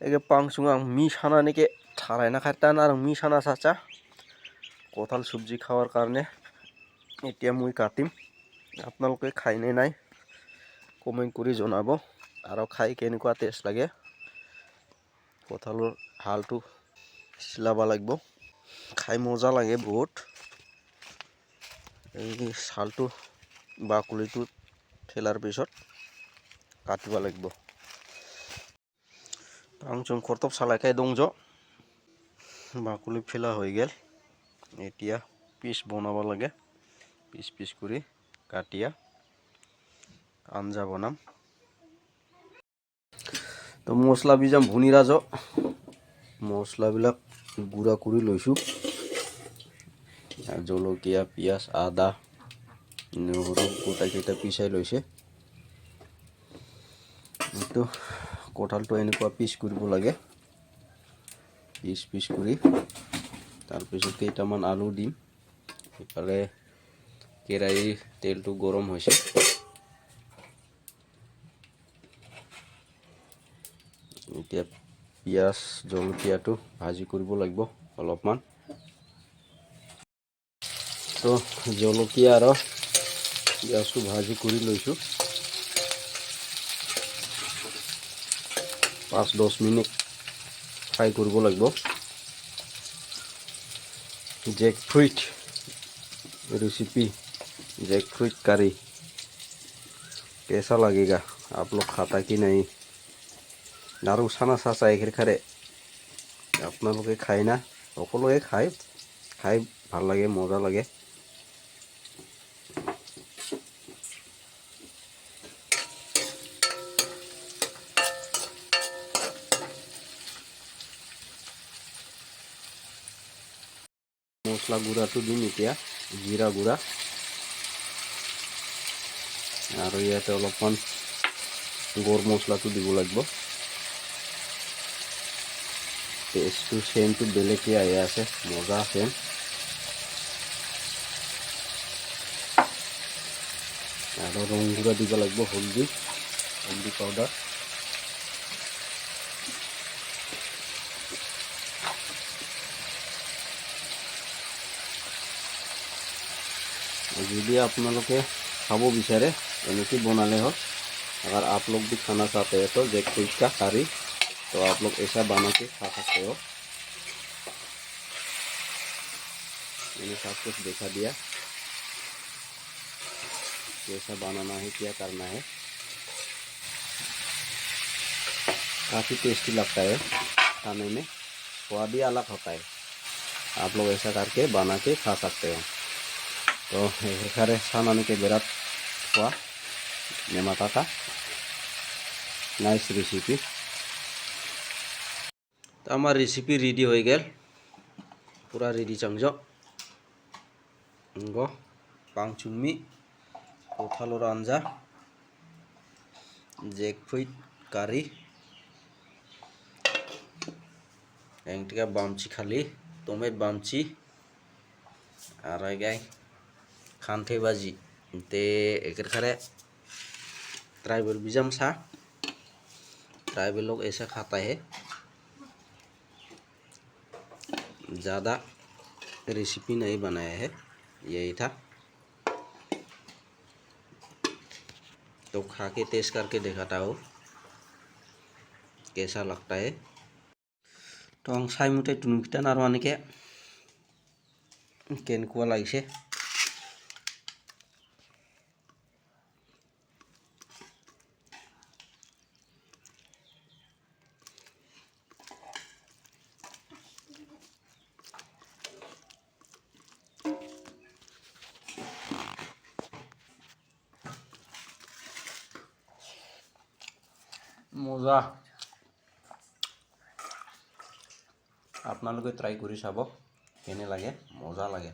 এগে পাংচুং আং মি সানা নেকে ঠারাই না খাইতান আর মি সানা চাচা কঁঠাল চব্জি খাওয়ার কারণে এতিয়া মই কাটিম আপোনালোকে খাইনে নাই কমেন্ট কৰি জনাব আৰু খাই কেনেকুৱা টেষ্ট লাগে কঁঠালৰ হালটো চিলাব লাগিব খাই মজা লাগে বহুত এই ছালটো বাকলিটো ফেলাৰ পিছত কাটিব লাগিব পাংচুং খৰতপ চালাইখাই দং জ বাকলি ফেলা হৈ গেল এতিয়া পিস বনাব লাগে পিস পিস কৰি কাটিয়া আঞ্জা বনাম তো মছলা বিজাম ভুনি ৰাজ মছলাবিলাক গুড়া কৰি লৈছো জলকীয়া পিয়াজ আদা নহৰু গোটাকেইটা পিসাই লৈছে তো কঁঠালটো এনেকুৱা পিস কৰিব লাগে পিস পিস কৰি তাৰপিছত কেইটামান আলু দিম ইফালে কেৰাহী তেলটো গৰম হৈছে এতিয়া পিয়াজ জলকীয়াটো ভাজি কৰিব লাগিব অলপমান তো জলকীয়া আৰু পিয়াজটো ভাজি কৰি লৈছো 5-10 মিনিট ফ্ৰাই কৰিব লাগিব जैकफ्रूट रेसिपी जैकफ्रूट करी कैसा लगेगा आप लोग खाता कि नहीं नारू साना सासा एक खारे अपना लोग खाए ना সকলোৱে খায় খাই ভাল লাগে মজা লাগে মছলা গুড়াটো দিম এতিয়া জিৰা গুড়া আৰু ইয়াতে অলপমান গৰম মছলাটো দিব লাগিব টেষ্টটো সেনটো বেলেগকে আহি আছে মজা সেন আৰু ৰং গুড়া দিব লাগিব হলদি পাউডাৰ यदि आप लोग खाबो बिचारे एनेकी बनाले हो अगर आप लोग भी खाना चाहते हैं तो जैकफ्रूट का करी तो आप लोग ऐसा बना के खा सकते हो मैंने सब कुछ दिखा दिया कैसा बनाना है क्या करना है काफ़ी टेस्टी लगता है खाने में स्वाद ही अलग होता है आप लोग ऐसा करके बना के खा सकते हो तो एखारे सानाने के बेरात हुआ नेमाता का नाइस रेसिपी तो हमार रेसिपी रेडी हो गया पूरा रेडी चंगजो गो पांचुमी कथालर आंजा जैकफ्रूट करी एंटिका बामची खाली टमेट बामची और गाय खानथे बाजी ते एकर खारे ट्राइबल बिजम सा ट्राइबल लोग ऐसा खाता है ज़्यादा रेसिपी नहीं बनाया है यही था तो खा के टेस्ट करके दिखाता हूँ कैसा लगता है तो आं साइमुटे तुनुकिटान आरो आनेके केनकुआ लागिसे মজা আপনালোকে ট্রাই কৰি চাব কেনে লাগে মজা লাগে।